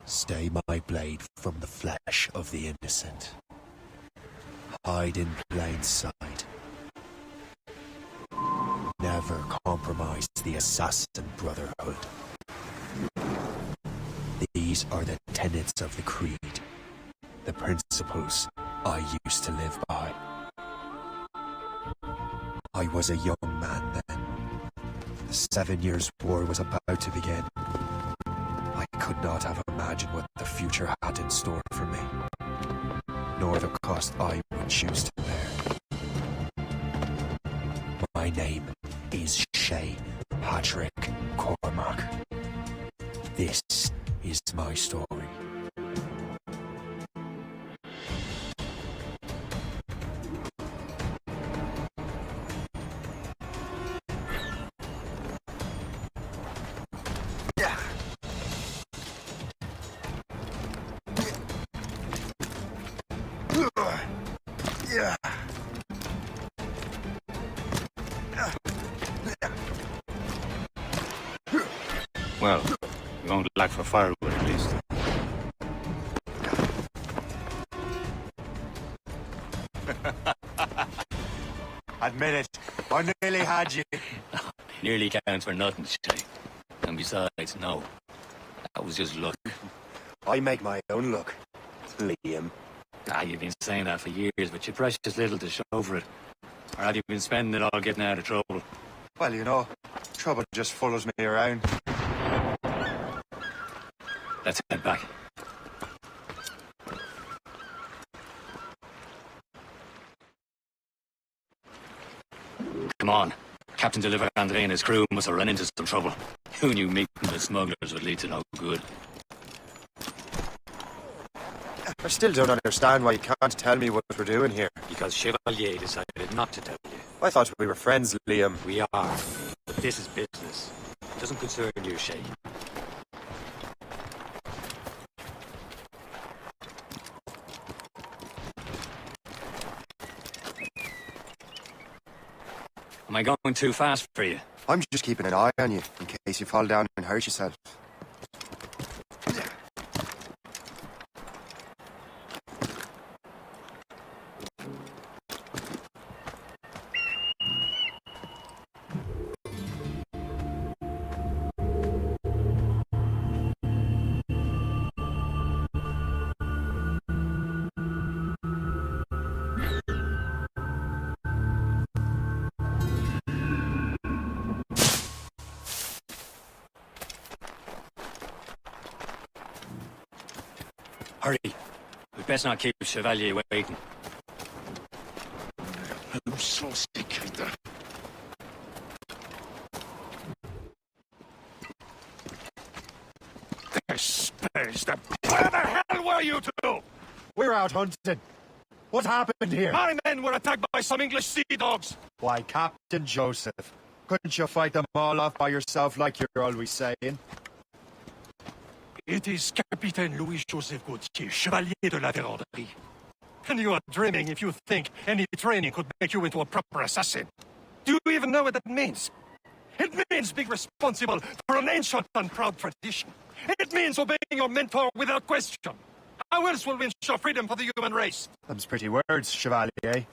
Stay my blade from the flesh of the innocent. Hide in plain sight. Never compromise the assassin brotherhood. These are the tenets of the creed, the principles I used to live by. I was a young man then. The 7 Years' War was about to begin. I could not have imagined what the future had in store for me, nor the cost I would choose to bear. My name is Shay Patrick Cormac. This is my story. Well, we won't lack for firewood at least. Admit it, I nearly had you. Nearly counts for nothing, Shay. And besides, no. That was just luck. I make my own luck, Liam. You've been saying that for years, but you're precious little to show for it. Or have you been spending it all getting out of trouble? Well, you know, trouble just follows me around. Let's head back. Come on. Captain Deliver Andre and his crew must have run into some trouble. Who knew meeting the smugglers would lead to no good? I still don't understand why you can't tell me what we're doing here. Because Chevalier decided not to tell you. I thought we were friends, Liam. We are. But this is business. It doesn't concern you, Shay. Am I going too fast for you? I'm just keeping an eye on you, in case you fall down and hurt yourself. Hurry. We'd best not keep Chevalier waiting. I'm so sick of that. This is the... Where the hell were you two? We're out hunting. What happened here? My men were attacked by some English sea dogs. Why, Captain Joseph, couldn't you fight them all off by yourself like you're always saying? It is Capitaine Louis-Joseph Gauthier, Chevalier de la Vérandrie. And you are dreaming if you think any training could make you into a proper assassin. Do you even know what that means? It means being responsible for an ancient and proud tradition. It means obeying your mentor without question. How else will we ensure freedom for the human race? Them's pretty words, Chevalier.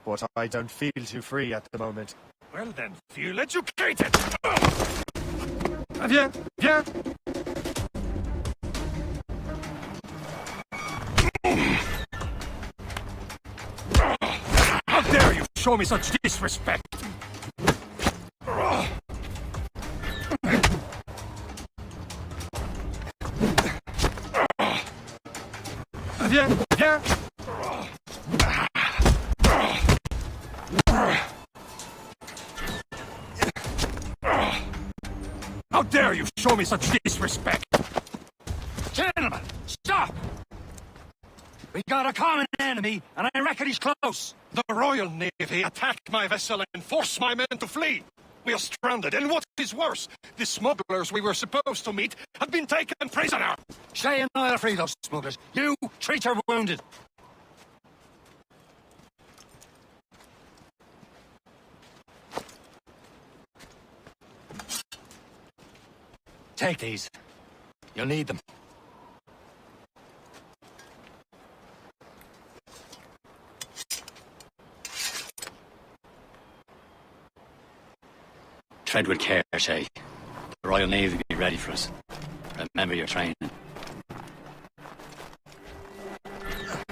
But I don't feel too free at the moment. Well then, feel educated! Viens, viens! How dare you show me such disrespect! Viens, viens! How dare you show me such disrespect! Gentlemen, stop! We got a common enemy, and I reckon he's close. The Royal Navy attacked my vessel and forced my men to flee. We are stranded, and what is worse, the smugglers we were supposed to meet have been taken prisoner. Shay and I'll free those smugglers. You treat your wounded. Take these. You'll need them. Tread with care, Shay. The Royal Navy will be ready for us. Remember your training.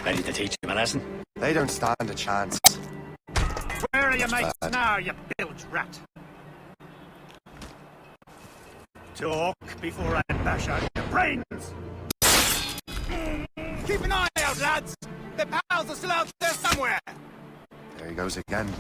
Ready to teach him a lesson? They don't stand a chance. Where are your mates now, you bilge rat? Talk before I bash out your brains! Keep an eye out, lads! The pals are still out there somewhere! There he goes again.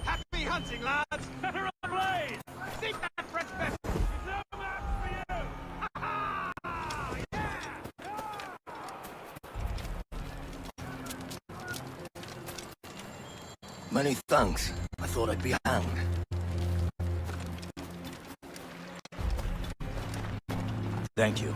Happy hunting, lads! Better on blade! Seek that fresh vessel! No match for you! Ha-ha! Yeah! Many thanks. I thought I'd be hanged. Thank you.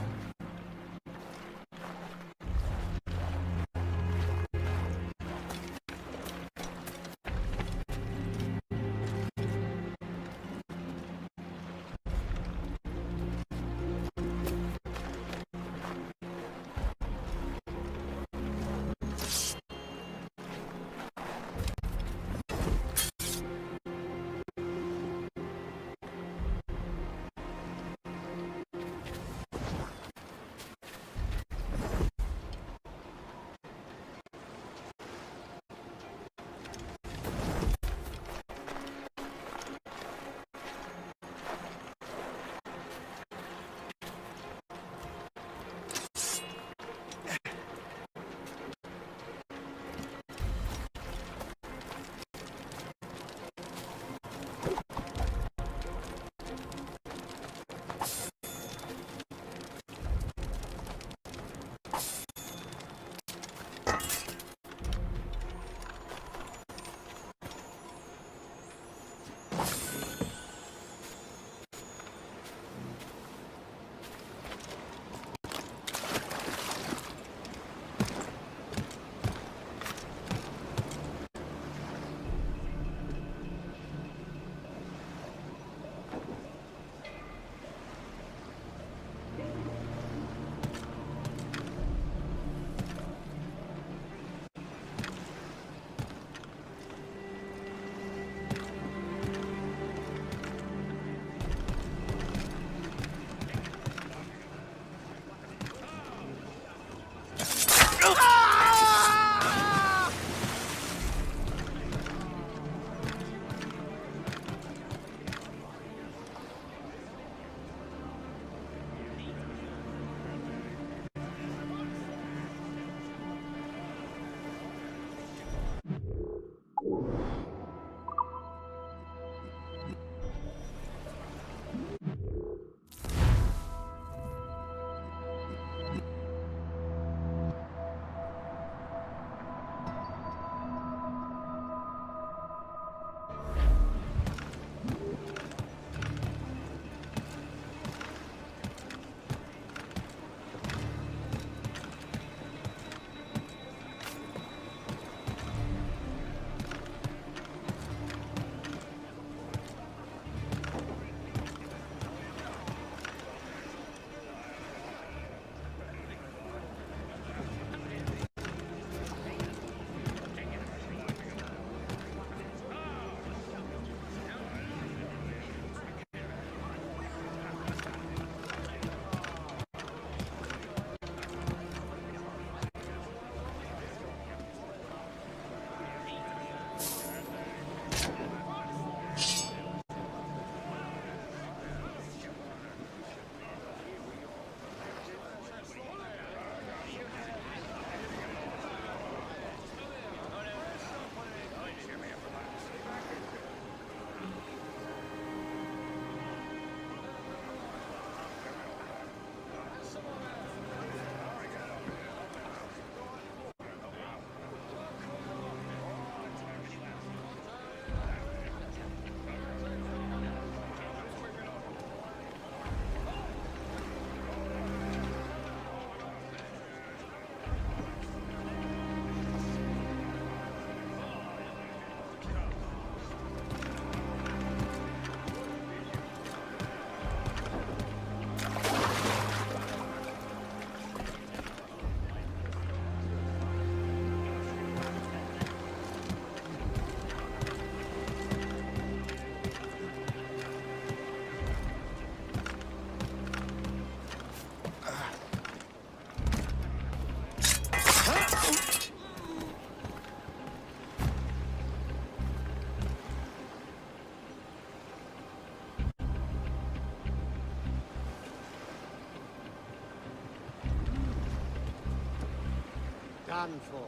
done for.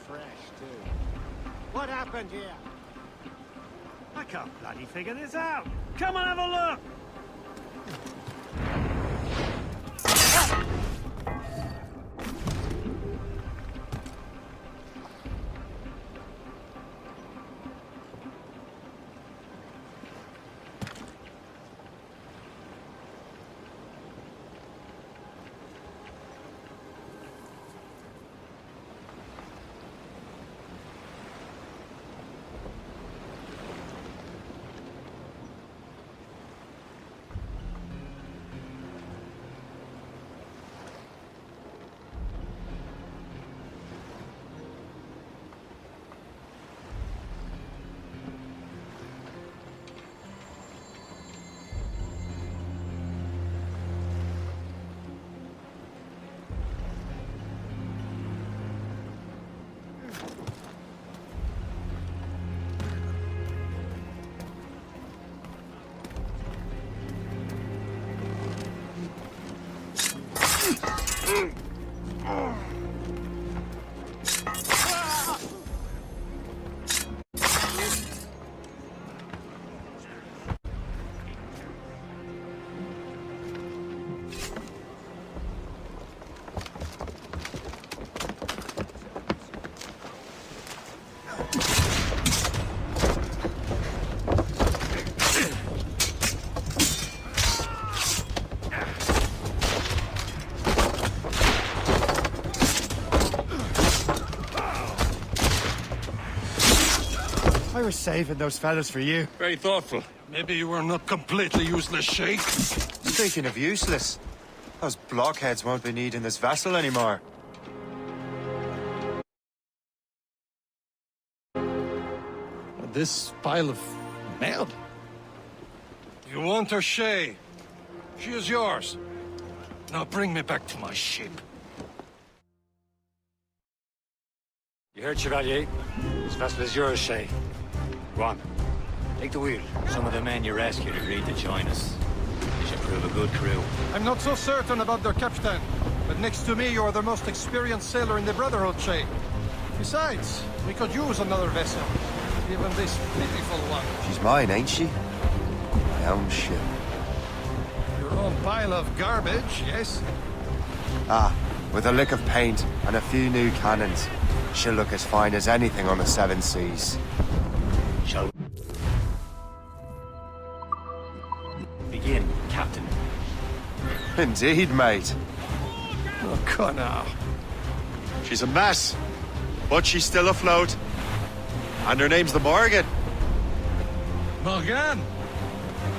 Fresh, too. What happened here? I can't bloody figure this out. Come and have a look. I was saving those fellas for you. Very thoughtful. Maybe you were not completely useless, Shay. Speaking of useless, those blockheads won't be needing this vessel anymore. This pile of mail? You want her, Shay? She is yours. Now bring me back to my ship. You heard, Chevalier? This vessel is yours, Shay. Go on. Take the wheel. Some of the men you rescued agreed to join us. They should prove a good crew. I'm not so certain about their captain, but next to me, you're the most experienced sailor in the Brotherhood, Shay. Besides, we could use another vessel. Even this pitiful one. She's mine, ain't she? My own ship. Your own pile of garbage, yes? Ah, with a lick of paint and a few new cannons, she'll look as fine as anything on the seven seas. Shall we begin, Captain? Indeed, mate. Oh, come now. She's a mess, but she's still afloat. And her name's the Morgan. Morgan?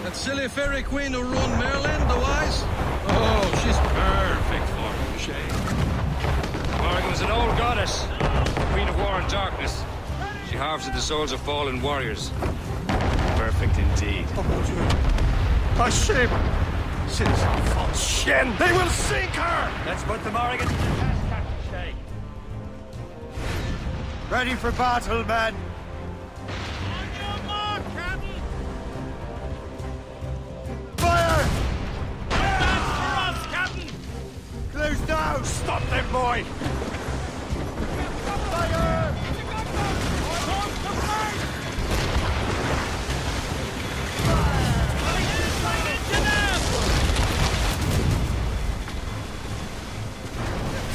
That silly fairy queen who ruined Merlin, the wise? Oh, she's perfect for you, Shay. Morgan was an old goddess, queen of war and darkness. She harvested the souls of fallen warriors. Perfect indeed. Oh, mon Dieu. A ship! Citizen false shen! They will sink her! Let's put the Morgan to the test, Captain Shay. Ready for battle, men! On your mark, Captain. Fire! That's for us, Captain. Close down! Stop them, boy! Fire!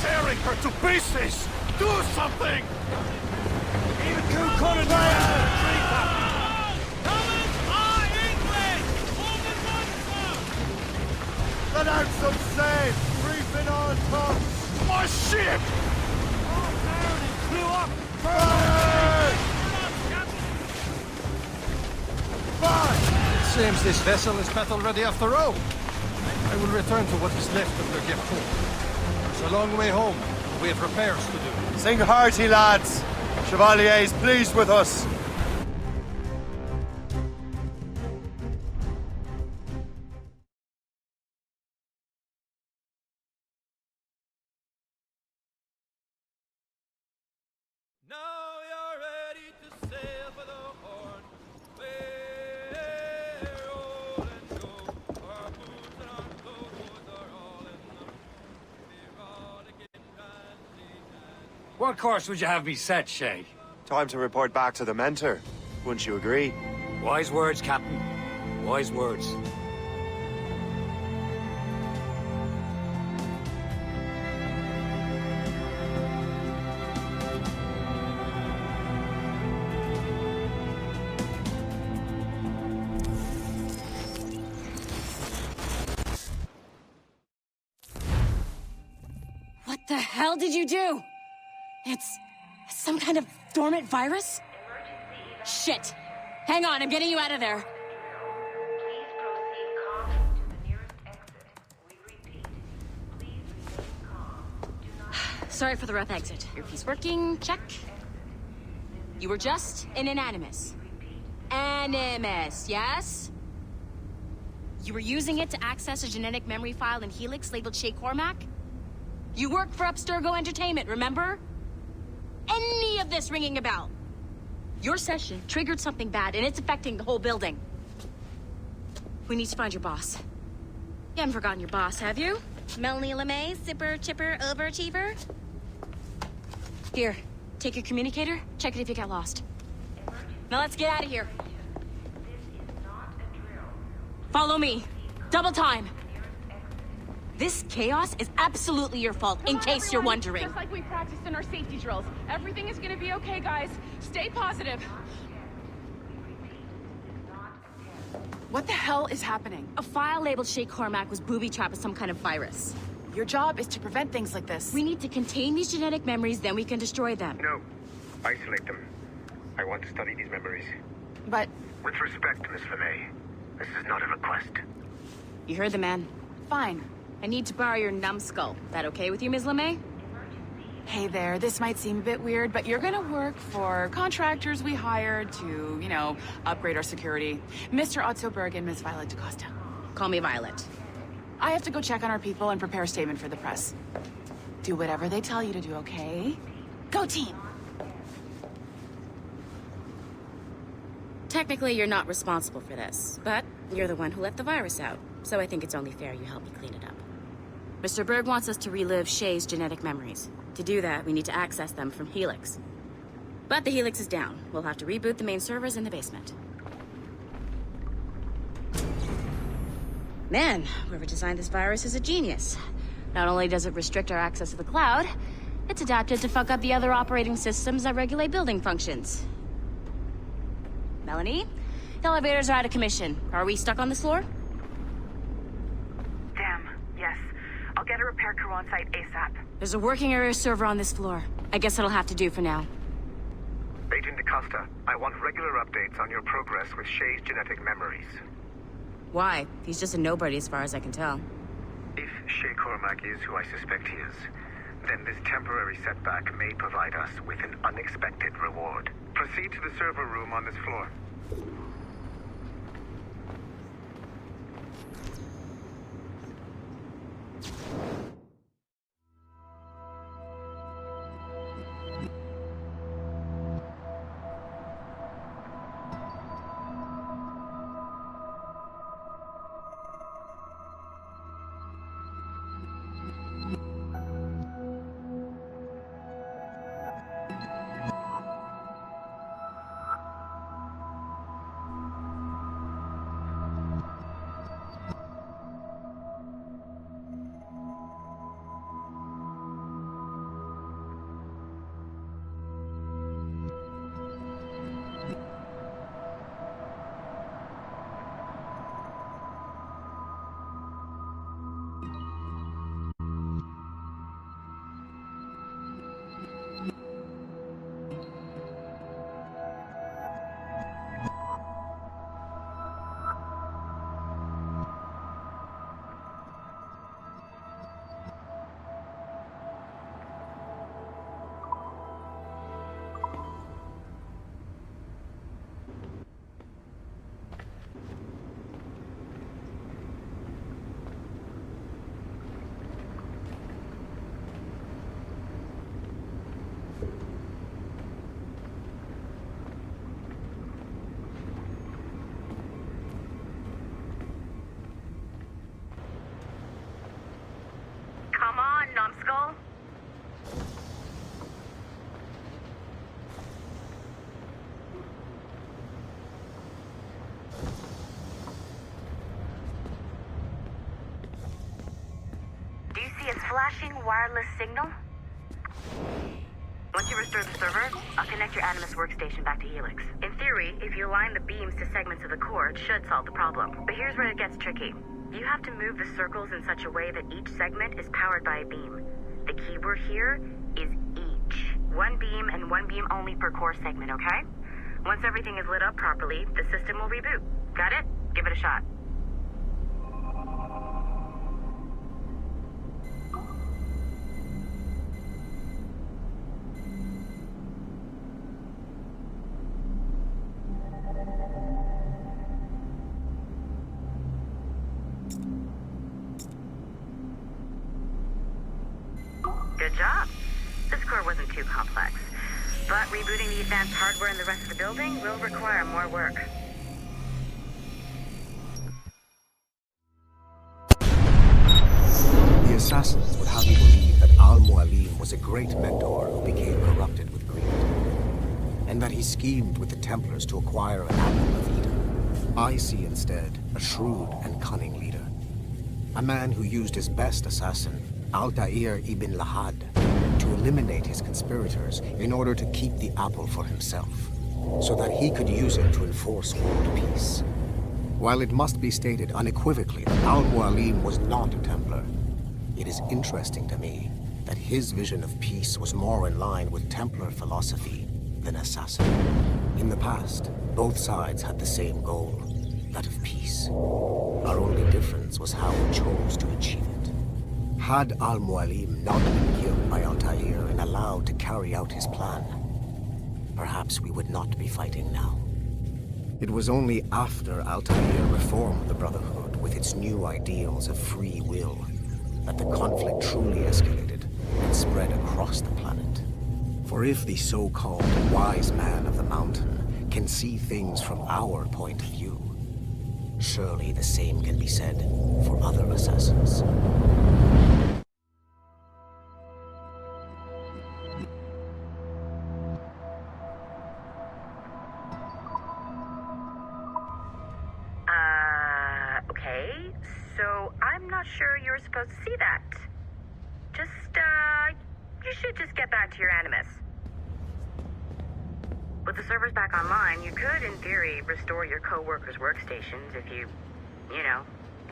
Tearing her to pieces! Do something! Even you couldn't Colours are English. Woman monster. Let out some sail! Reefing on tops! My ship! Blew up. Fire! Fire! It seems this vessel is battle ready after all. I will return to what is left of the Gertrude. It's a long way home. We have repairs to do. Sing hearty, lads! Chevalier's pleased with us. Now you're ready to sail for the Horn. We're old and show. Our boots and our clothes are all in them. We're all to get brandy and What course would you have me set, Shay? Time to report back to the mentor. Wouldn't you agree? Wise words, Captain. Wise words. What the hell did you do? It's some kind of dormant virus? Shit! Hang on, I'm getting you out of there. Please proceed calmly to the nearest exit. We repeat, please remain calm. Do not Sorry for the rough exit. Earpiece working, check. You were just in an animus. Animus, yes? You were using it to access a genetic memory file in Helix labeled Shay Cormac? You worked for Abstergo Entertainment, remember? Any of this ringing a bell? Your session triggered something bad, and it's affecting the whole building. We need to find your boss. You haven't forgotten your boss, have you? Melanie LeMay, zipper, chipper, overachiever? Here, take your communicator, check it if you get lost. Now let's get out of here. This is not a drill. Follow me. Double time. This chaos is absolutely your fault, in case you're wondering. Just like we practiced in our safety drills. Everything is gonna be okay, guys. Stay positive. What the hell is happening? A file labeled Shay Cormac was booby-trapped with some kind of virus. Your job is to prevent things like this. We need to contain these genetic memories, then we can destroy them. No. Isolate them. I want to study these memories. But With respect, Miss LeMay, this is not a request. You heard the man. fine. I need to borrow your numbskull. That okay with you, Ms. LeMay? Hey there, this might seem a bit weird, but you're gonna work for contractors we hired to, upgrade our security. Mr. Otto Berg and Ms. Violet DaCosta. Call me Violet. I have to go check on our people and prepare a statement for the press. Do whatever they tell you to do, okay? Go team! Technically, you're not responsible for this, but you're the one who let the virus out, so I think it's only fair you help me clean it up. Mr. Berg wants us to relive Shay's genetic memories. To do that, we need to access them from Helix. But the Helix is down. We'll have to reboot the main servers in the basement. Man, whoever designed this virus is a genius. Not only does it restrict our access to the cloud, it's adapted to fuck up the other operating systems that regulate building functions. Melanie? The elevators are out of commission. Are we stuck on this floor? Damn, yes. I'll get a repair crew on site ASAP. There's a working area server on this floor. I guess that'll have to do for now. Agent DaCosta, I want regular updates on your progress with Shay's genetic memories. Why? He's just a nobody as far as I can tell. If Shay Cormac is who I suspect he is, then this temporary setback may provide us with an unexpected reward. Proceed to the server room on this floor. flashing wireless signal? Once you restore the server, I'll connect your Animus workstation back to Helix. In theory, if you align the beams to segments of the core, it should solve the problem. But here's where it gets tricky. You have to move the circles in such a way that each segment is powered by a beam. The keyword here is each. One beam and one beam only per core segment, okay? Once everything is lit up properly, the system will reboot. Got it? Give it a shot. Good job. This core wasn't too complex. But rebooting the advanced hardware in the rest of the building will require more work. The assassins would have you believe that Al-Mualim was a great mentor who became corrupted with greed, and that he schemed with the Templars to acquire an apple of Eden. I see instead a shrewd and cunning leader. A man who used his best assassin, Altair ibn Lahad, to eliminate his conspirators in order to keep the apple for himself, so that he could use it to enforce world peace. While it must be stated unequivocally that Al-Mualim was not a Templar, it is interesting to me that his vision of peace was more in line with Templar philosophy than assassin. In the past, both sides had the same goal, that of peace. Our only difference was how we chose to achieve it. Had Al-Mualim not been killed by Altair and allowed to carry out his plan, perhaps we would not be fighting now. It was only after Altair reformed the Brotherhood with its new ideals of free will that the conflict truly escalated and spread across the planet. For if the so-called wise man of the mountain can see things from our point of view, surely the same can be said for other assassins. Okay, so I'm not sure you're supposed to see that. You should just get back to your Animus. With the servers back online, you could, in theory, restore your co-workers' workstations if you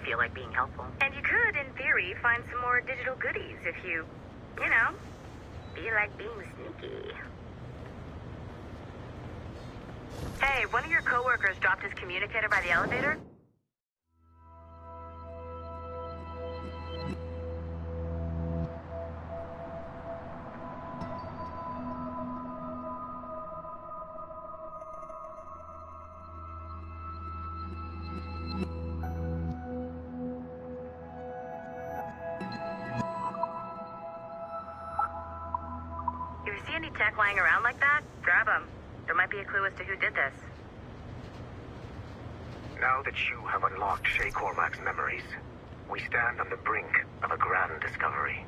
feel like being helpful. And you could, in theory, find some more digital goodies if you feel like being sneaky. Hey, one of your co-workers dropped his communicator by the elevator? If you see any tech lying around like that, grab them. There might be a clue as to who did this. Now that you have unlocked Shay Cormac's memories, we stand on the brink of a grand discovery.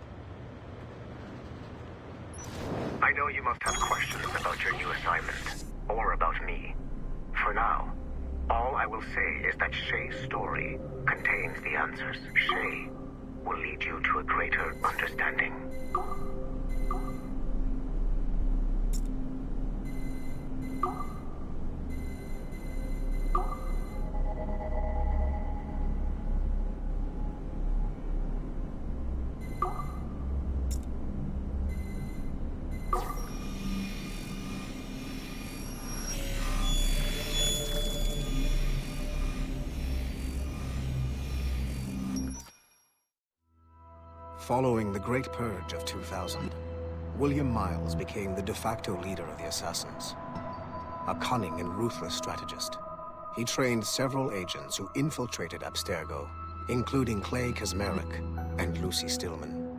I know you must have questions about your new assignment, or about me. For now, all I will say is that Shay's story contains the answers. Shay will lead you to a greater understanding. Following the Great Purge of 2000, William Miles became the de facto leader of the Assassins. A cunning and ruthless strategist, he trained several agents who infiltrated Abstergo, including Clay Kazmarek and Lucy Stillman.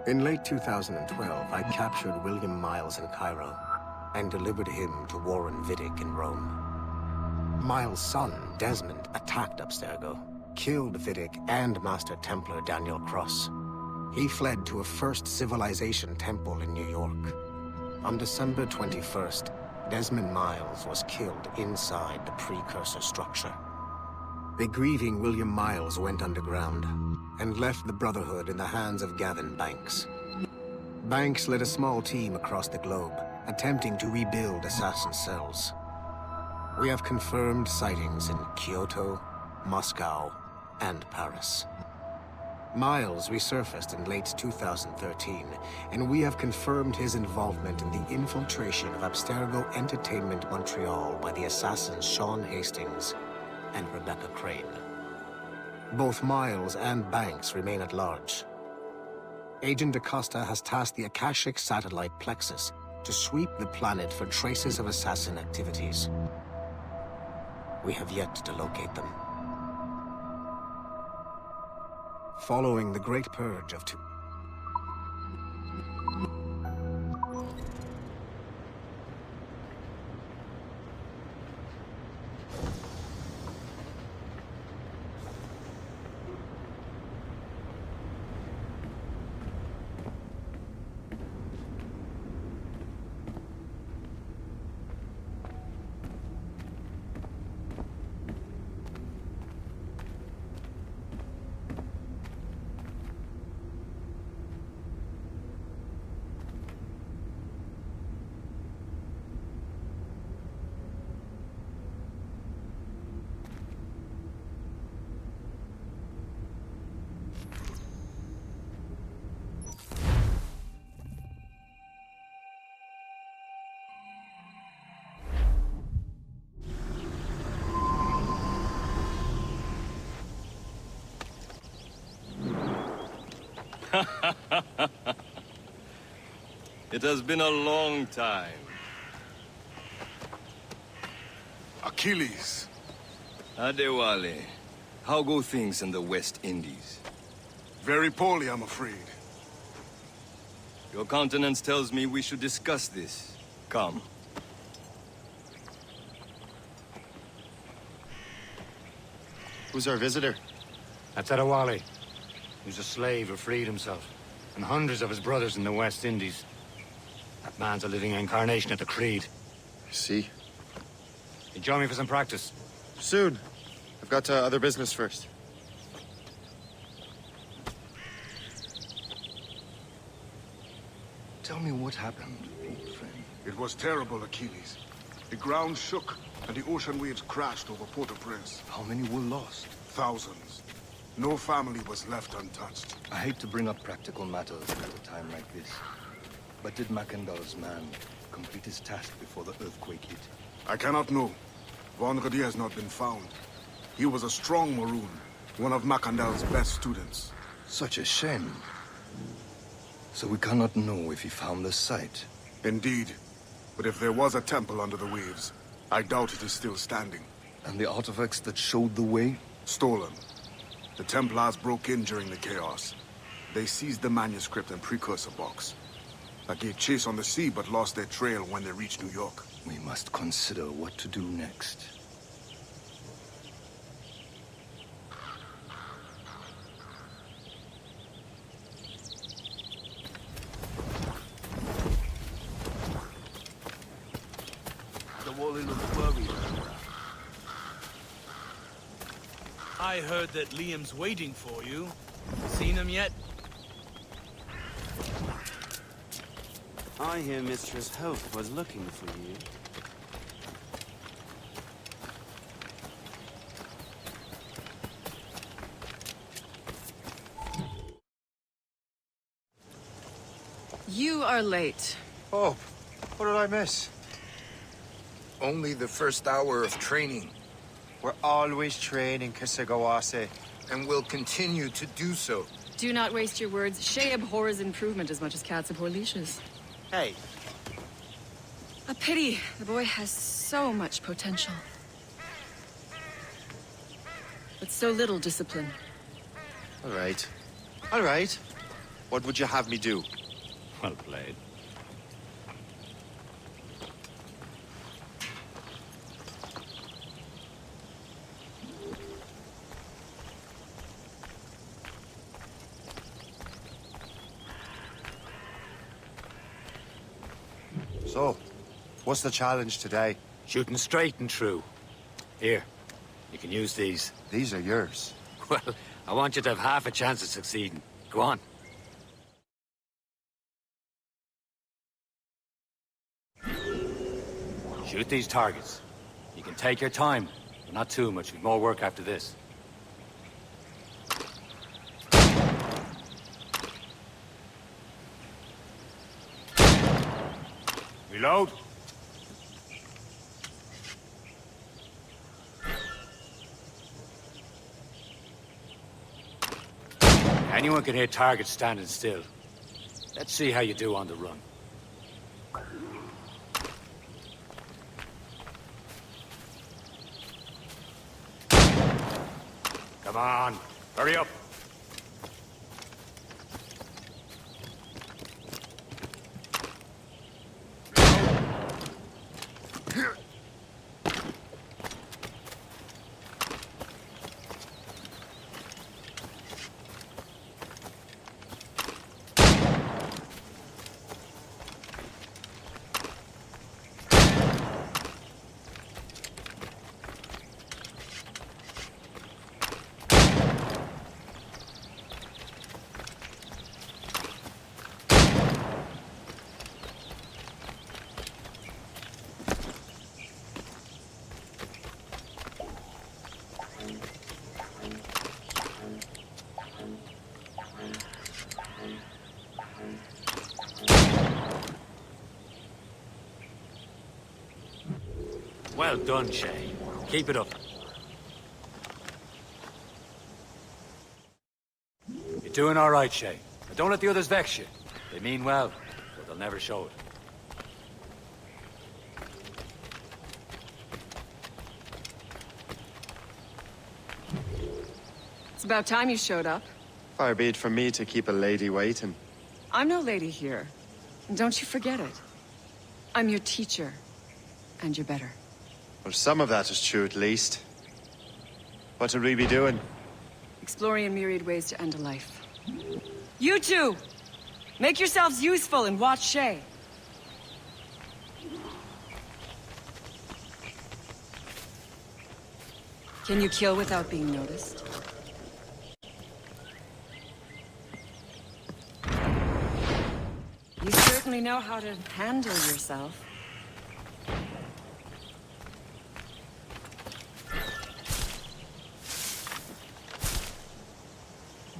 In late 2012, I captured William Miles in Cairo and delivered him to Warren Vidic in Rome. Miles' son, Desmond, attacked Abstergo, killed Vidic and Master Templar Daniel Cross. He fled to a First Civilization temple in New York. On December 21st, Desmond Miles was killed inside the precursor structure. The grieving William Miles went underground and left the Brotherhood in the hands of Gavin Banks. Banks led a small team across the globe, attempting to rebuild assassin cells. We have confirmed sightings in Kyoto, Moscow, and Paris. Miles resurfaced in late 2013, and we have confirmed his involvement in the infiltration of Abstergo Entertainment Montreal by the assassins Sean Hastings and Rebecca Crane. Both Miles and Banks remain at large. Agent DaCosta has tasked the Akashic satellite Plexus to sweep the planet for traces of assassin activities. We have yet to locate them. Following the Great Purge of It has been a long time. Achilles. Adewale, how go things in the West Indies? Very poorly, I'm afraid. Your countenance tells me we should discuss this. Come. Who's our visitor? That's Adewale. Who's a slave who freed himself. And hundreds of his brothers in the West Indies. That man's a living incarnation of the Creed. I see. You join me for some practice? Soon. I've got other business first. Tell me what happened, old friend. It was terrible, Achilles. The ground shook, and the ocean waves crashed over Port-au-Prince. How many were lost? Thousands. No family was left untouched. I hate to bring up practical matters at a time like this. But did Macandal's man complete his task before the earthquake hit? I cannot know. Vendredi has not been found. He was a strong Maroon, one of Macandal's best students. Such a shame. So we cannot know if he found the site. Indeed. But if there was a temple under the waves, I doubt it is still standing. And the artifacts that showed the way? Stolen. The Templars broke in during the chaos. They seized the manuscript and precursor box. I gave chase on the sea, but lost their trail when they reached New York. We must consider what to do next. Wally looks worried. I heard that Liam's waiting for you. Seen him yet? I hear Mistress Hope was looking for you. You are late. Oh, what did I miss? Only the first hour of training. We're always training, Kisagawase. And will continue to do so. Do not waste your words. Shay abhors improvement as much as cats abhor leashes. Hey. A pity. The boy has so much potential. But so little discipline. All right. All right. What would you have me do? Well played. So, what's the challenge today? Shooting straight and true. Here, you can use these. These are yours. Well, I want you to have half a chance of succeeding. Go on. Shoot these targets. You can take your time, but not too much. We've more work after this. Reload. Anyone can hit targets standing still. Let's see how you do on the run. Come on, hurry up. Well done, Shay. Keep it up. You're doing all right, Shay. But don't let the others vex you. They mean well, but they'll never show it. It's about time you showed up. Far be it from me to keep a lady waiting. I'm no lady here. And don't you forget it. I'm your teacher. And you're better. Well, some of that is true at least. What would we be doing? Exploring a myriad ways to end a life. You two! Make yourselves useful and watch Shay. Can you kill without being noticed? You certainly know how to handle yourself.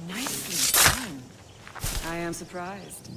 Nicely done. I am surprised.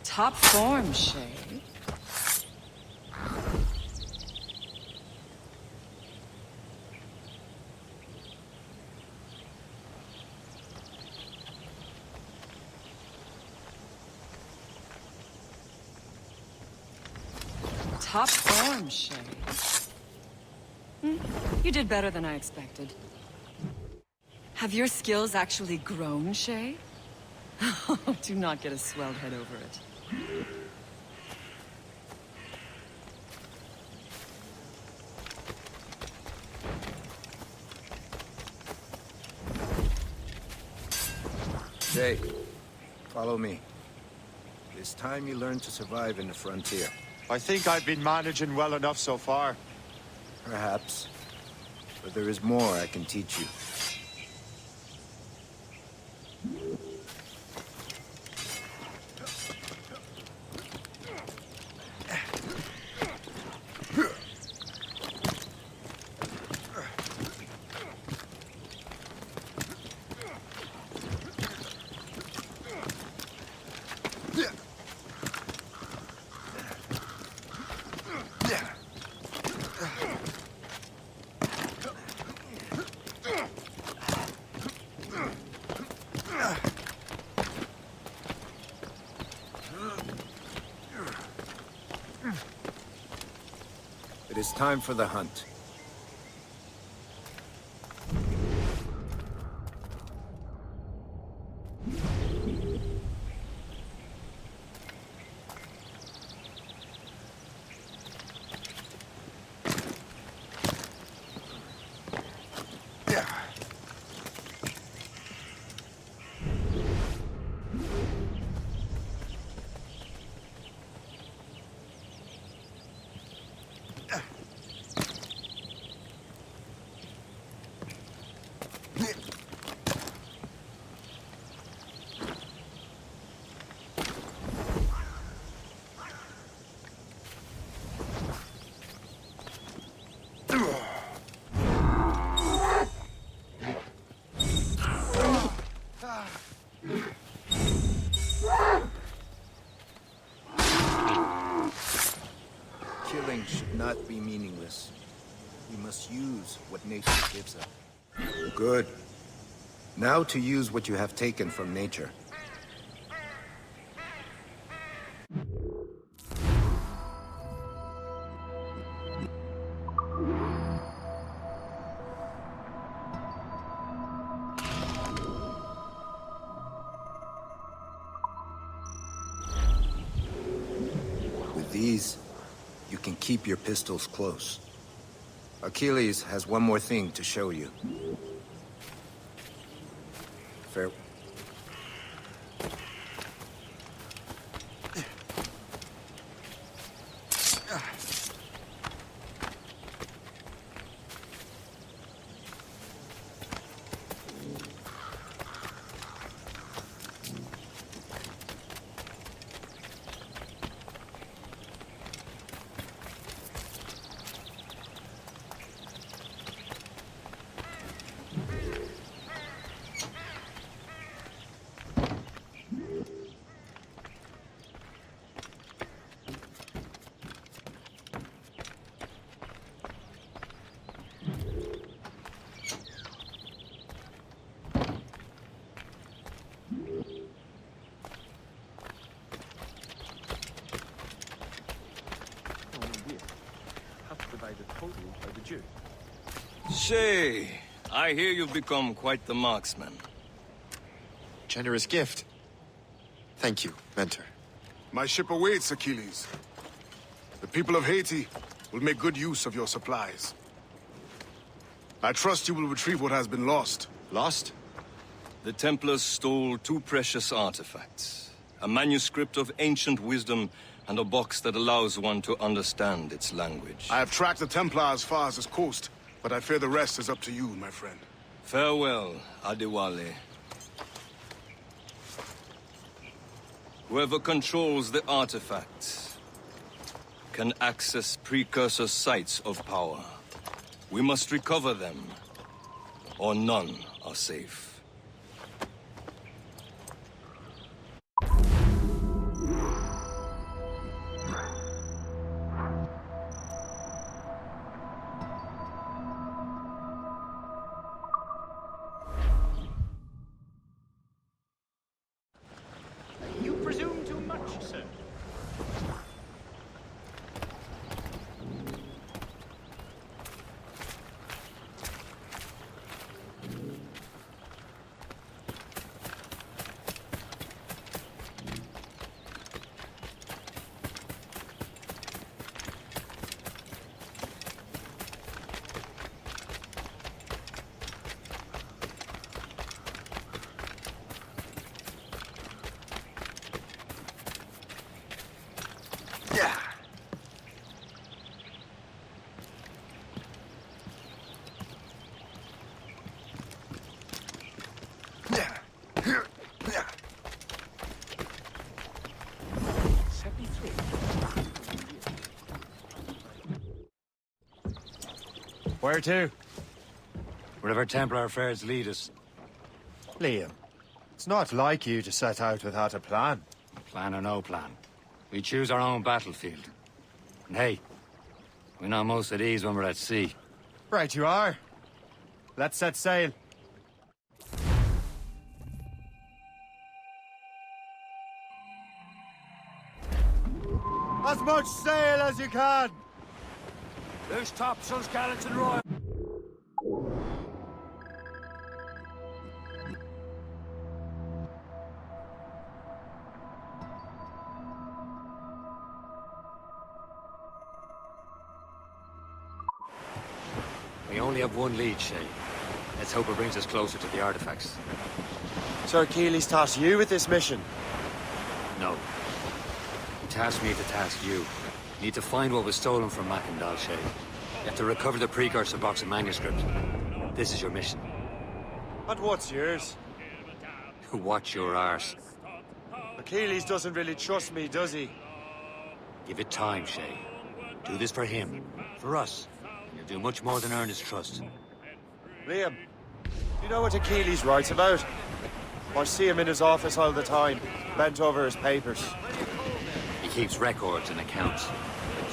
Top form, Shay. Top form, Shay. You did better than I expected. Have your skills actually grown, Shay? Do not get a swelled head over it. Jay, follow me. It's time you learn to survive in the frontier. I think I've been managing well enough so far. Perhaps. But there is more I can teach you. It is time for the hunt. Killing should not be meaningless. We must use what nature gives us. Good. Now to use what you have taken from nature. With these, you can keep your pistols close. Achilles has one more thing to show you. Fair... Shay, I hear you've become quite the marksman. Generous gift. Thank you, Mentor. My ship awaits, Achilles. The people of Haiti will make good use of your supplies. I trust you will retrieve what has been lost. Lost? The Templars stole two precious artifacts. A manuscript of ancient wisdom and a box that allows one to understand its language. I have tracked the Templar as far as this coast, but I fear the rest is up to you, my friend. Farewell, Adewale. Whoever controls the artifacts can access precursor sites of power. We must recover them, or none are safe. You presume too much, sir. Where to? Wherever Templar affairs lead us. Liam, it's not like you to set out without a plan. Plan or no plan. We choose our own battlefield. And hey, we know most of these when we're at sea. Right you are. Let's set sail. As much sail as you can! There's topsails, gallants, and royal. We only have one lead, Shay. Let's hope it brings us closer to the artifacts. Sir Keeley's tasked you with this mission? No. He tasked me to task you. You need to find what was stolen from Mackendal, Shay. You have to recover the precursor box of manuscript. This is your mission. And what's yours? Watch your arse. Achilles doesn't really trust me, does he? Give it time, Shay. Do this for him. For us. You'll do much more than earn his trust. Liam, you know what Achilles writes about? I see him in his office all the time, bent over his papers. He keeps records and accounts.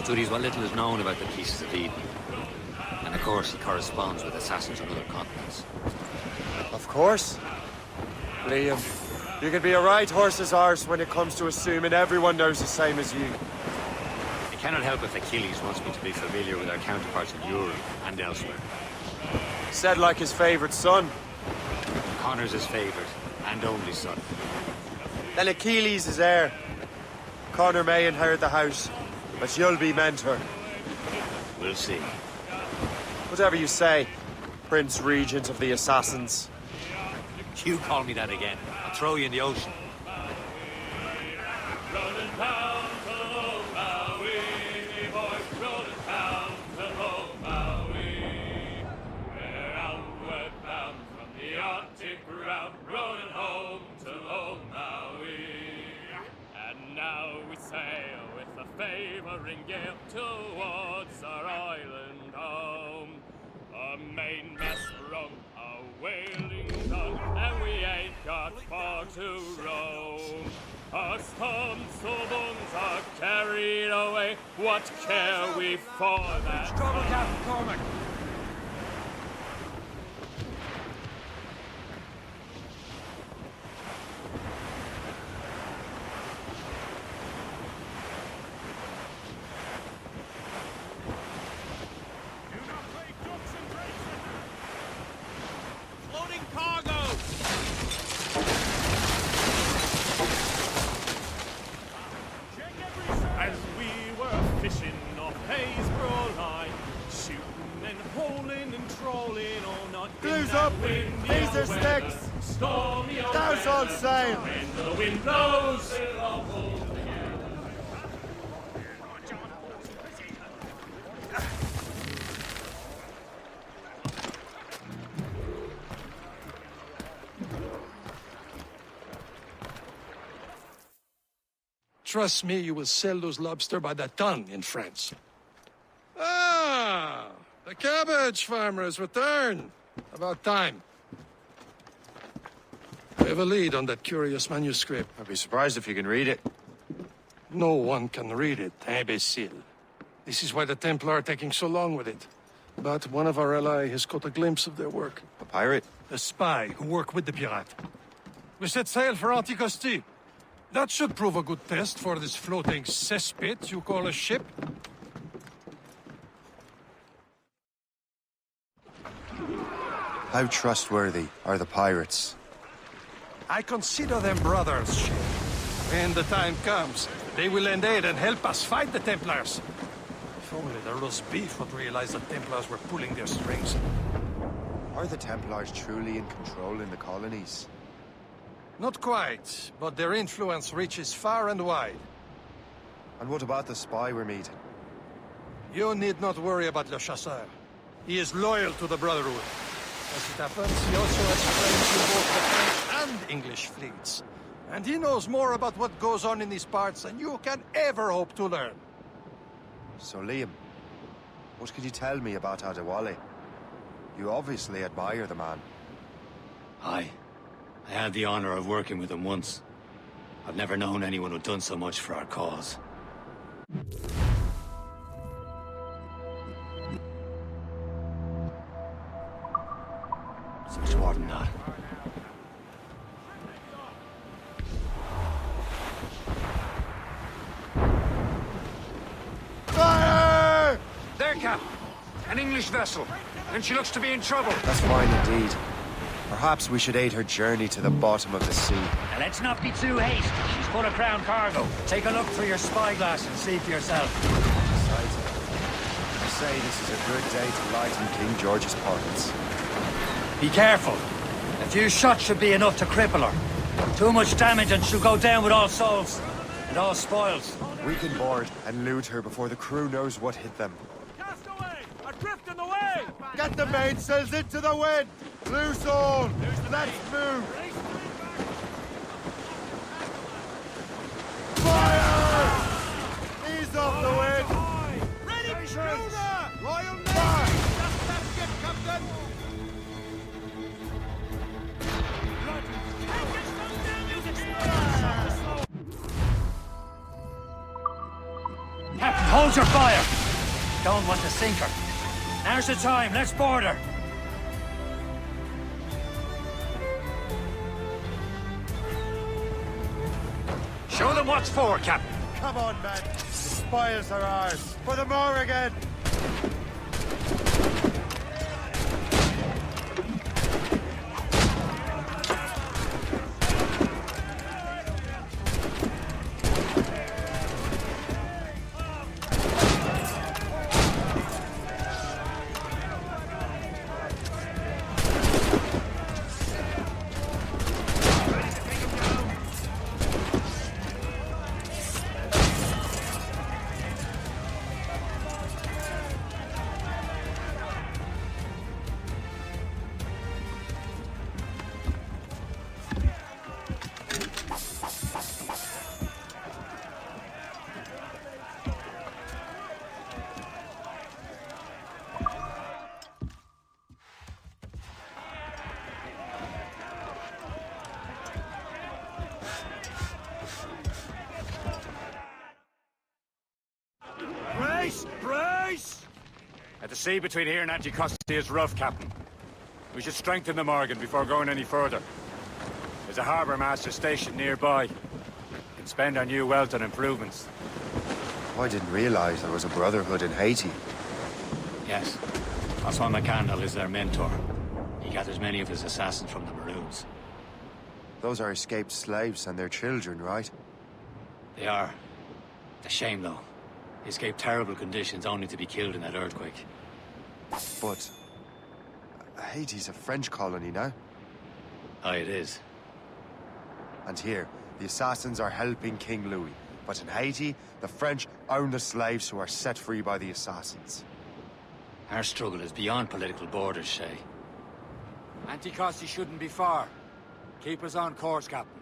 Studies what little is known about the pieces of Eden. And of course, he corresponds with assassins on other continents. Of course. Liam, you can be a right horse's arse when it comes to assuming everyone knows the same as you. I cannot help if Achilles wants me to be familiar with our counterparts in Europe and elsewhere. Said like his favorite son. Connor's his favorite and only son. Then Achilles is heir. Connor may inherit the house, but you'll be mentor. We'll see. Whatever you say, Prince Regent of the Assassins. You call me that again, I'll throw you in the ocean. Favouring gale towards our island home. A mainmast sprung, a whaling done, and we ain't got far to roam. Our stumps of bones are carried away. What care we for that? Trouble, Captain Cormac. Blues up! These are sticks! Douse all sail! The wind blows! Trust me, you will sell those lobster by the ton in France. Ah! The cabbage farmer has returned. About time. We have a lead on that curious manuscript. I'd be surprised if you can read it. No one can read it, imbecile. This is why the Templar are taking so long with it. But one of our allies has caught a glimpse of their work. A pirate? A spy who worked with the pirate. We set sail for Anticosti. That should prove a good test for this floating cesspit you call a ship. How trustworthy are the pirates? I consider them brothers, Shay. When the time comes, they will lend aid and help us fight the Templars. If only the roast beef would realize the Templars were pulling their strings. Are the Templars truly in control in the colonies? Not quite, but their influence reaches far and wide. And what about the spy we're meeting? You need not worry about Le Chasseur. He is loyal to the Brotherhood. As it happens, he also has friends in both the French and English fleets. And he knows more about what goes on in these parts than you can ever hope to learn. So, Liam, what can you tell me about Adewale? You obviously admire the man. Aye. I had the honor of working with him once. I've never known anyone who'd done so much for our cause. It's much more than that. Fire! There, Cap! An English vessel. And she looks to be in trouble. That's fine indeed. Perhaps we should aid her journey to the bottom of the sea. Now let's not be too hasty. She's full of crown cargo. Take a look through your spyglass and see for yourself. I say this is a good day to lighten King George's pockets. Be careful. A few shots should be enough to cripple her. Too much damage and she'll go down with all souls. And all spoils. We can board and loot her before the crew knows what hit them. Cast away! Adrift in the way! Get the mainsails into the wind! Loose all! Let's move! Fire! Ease off the wind! Ready, schooner! Royal Navy! Just that ship, Captain! Captain, hold your fire! Don't want to sink her. Now's the time, let's board her! Show them what's for, Captain. Come on, men. The spoils are ours. For the Morrigan! Brace! Brace! The sea between here and Anticosti is rough, Captain. We should strengthen the Morgan before going any further. There's a harbour master stationed nearby. We can spend our new wealth on improvements. I didn't realize there was a brotherhood in Haiti. Yes. Osman McCandle is their mentor. He gathers many of his assassins from the Maroons. Those are escaped slaves and their children, right? They are. It's a shame, though. They escaped terrible conditions only to be killed in that earthquake. But Haiti's a French colony now. Aye, it is. And here, the assassins are helping King Louis. But in Haiti, the French own the slaves who are set free by the assassins. Our struggle is beyond political borders, Shay. Anticosti shouldn't be far. Keep us on course, Captain.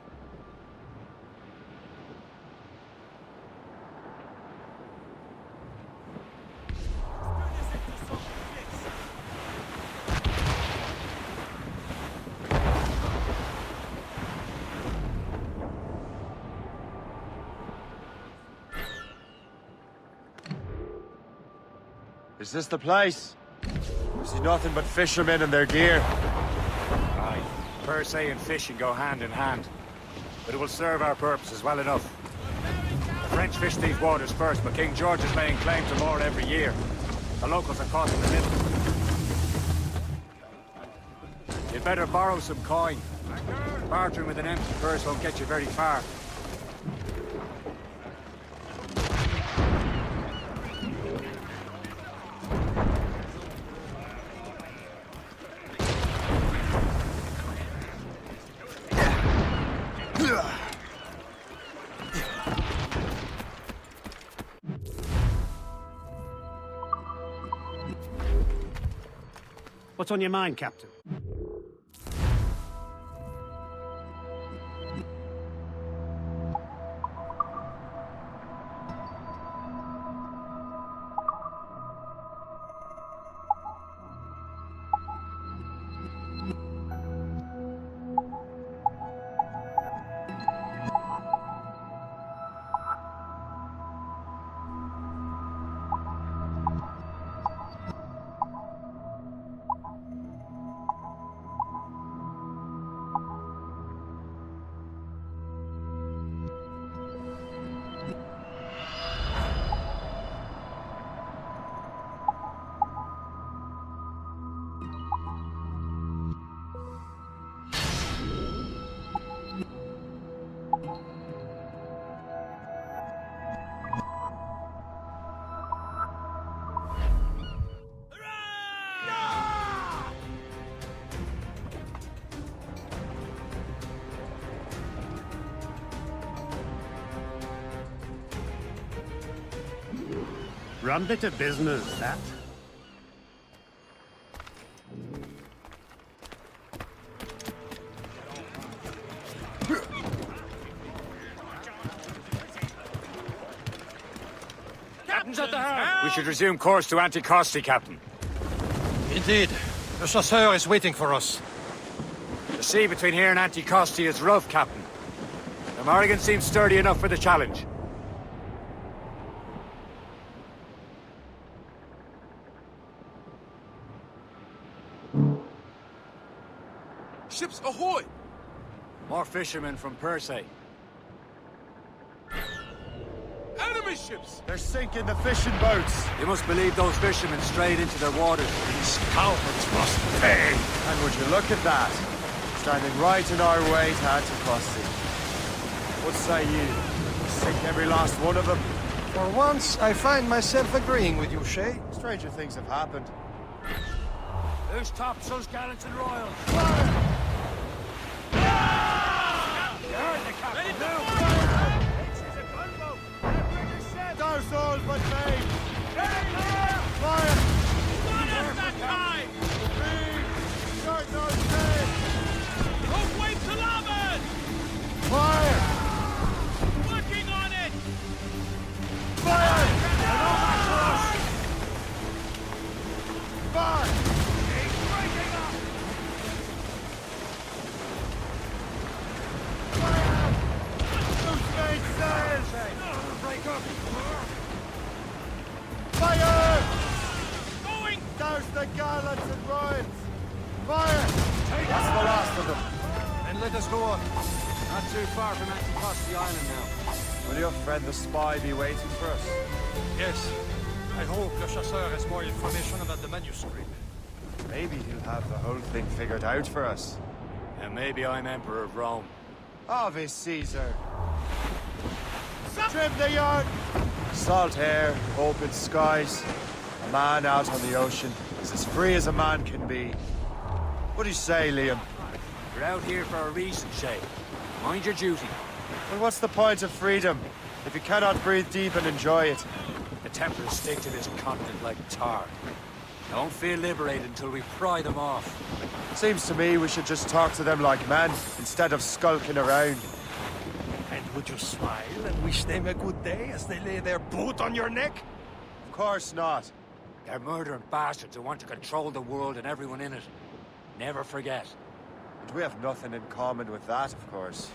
Is this the place? I see nothing but fishermen and their gear. Aye. Per se and fishing go hand in hand. But it will serve our purposes well enough. The French fish these waters first, but King George is laying claim to more every year. The locals are caught in the middle. You'd better borrow some coin. Bartering with an empty purse won't get you very far. What's on your mind, Captain? Rum bit of business, that. Captain's at the helm! We should resume course to Anticosti, Captain. Indeed. The chasseur is waiting for us. The sea between here and Anticosti is rough, Captain. The Morrigan seems sturdy enough for the challenge. Ships ahoy! More fishermen from Perse. Enemy ships! They're sinking the fishing boats. You must believe those fishermen strayed into their waters. These cowards must pay. And would you look at that? Standing right in our way to Anticosti. What say you? Sink every last one of them? For once, I find myself agreeing with you, Shay. Stranger things have happened. Who's topsails, gallants, and royals? You heard the captain. It's a gunboat. That brig is set. Douse all but me. Fire! That time! Short nose sail. Hook wave to larboard! Fire! Working on it! Fire! Fire! He's breaking up! Fire! Loose main sail! Break up! Fire! Going! Douse the gallants and royals! Fire! That's the last of them. And let us go on. Not too far from Anticosti Island now. Will your friend the spy be waiting for us? Yes. I hope Le Chasseur has more information about the manuscript. Maybe he'll have the whole thing figured out for us. And maybe I'm Emperor of Rome. Ave Caesar! Trim the yard! Salt air, open skies. A man out on the ocean is as free as a man can be. What do you say, Liam? We're out here for a reason, Shay. Mind your duty. Well, what's the point of freedom if you cannot breathe deep and enjoy it? The Templars stick to this continent like tar. Don't feel liberated until we pry them off. Seems to me we should just talk to them like men instead of skulking around. And would you smile and wish them a good day as they lay their boot on your neck? Of course not. They're murdering bastards who want to control the world and everyone in it. Never forget. And we have nothing in common with that, of course.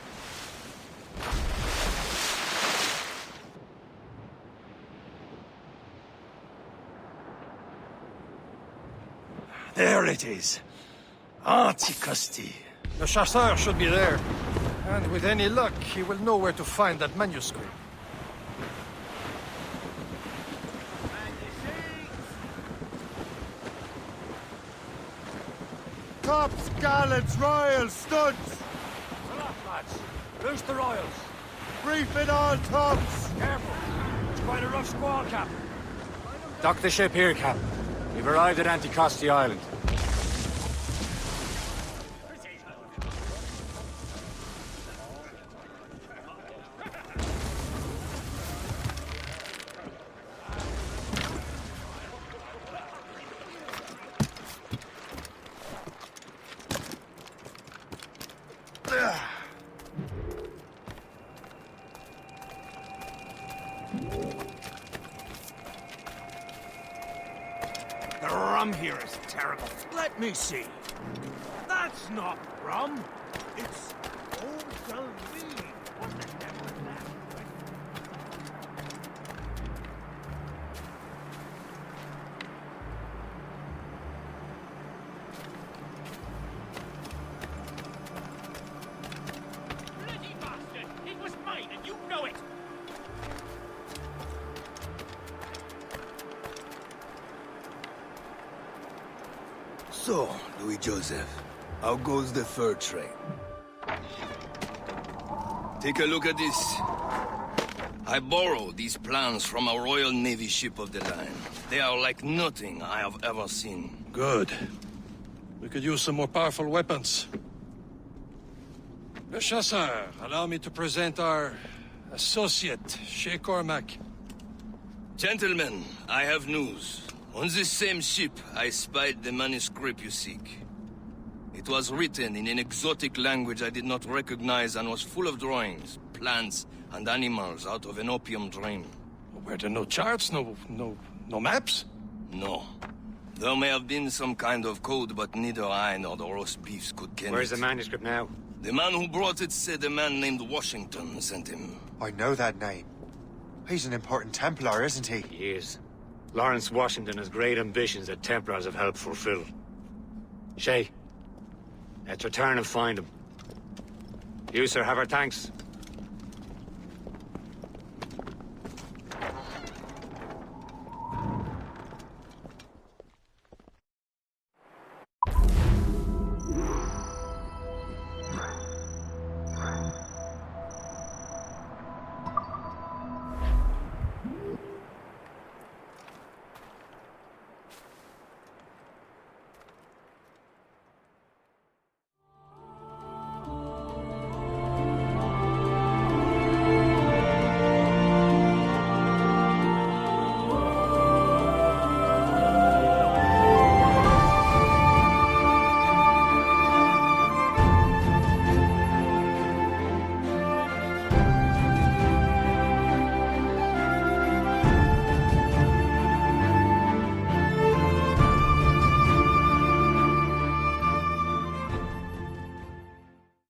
There it is. Anticosti. The chasseur should be there. And with any luck, he will know where to find that manuscript. Tops, gallants, royals, studs! Pull up, lads. Loose the royals. Reef it all, tops! Careful. It's quite a rough squall, Captain. Dock the ship here, Captain. We've arrived at Anticosti Island. The rum here is terrible. Let me see. That's not rum. It's eau de vie. What the devil is that? Bloody bastard! It was mine and you know it! So, Louis Joseph, how goes the fur trade? Take a look at this. I borrowed these plans from a Royal Navy ship of the line. They are like nothing I have ever seen. Good. We could use some more powerful weapons. Le Chasseur, allow me to present our associate, Shay Cormac. Gentlemen, I have news. On this same ship, I spied the manuscript you seek. It was written in an exotic language I did not recognize and was full of drawings, plants, and animals out of an opium dream. Were there no charts, no maps? No. There may have been some kind of code, but neither I nor the roast beefs could ken Where's it. the manuscript now? The man who brought it said a man named Washington sent him. I know that name. He's an important Templar, isn't he? He is. Lawrence Washington has great ambitions that Templars have helped fulfill. Shay, let's return and find him. You, sir, have our thanks.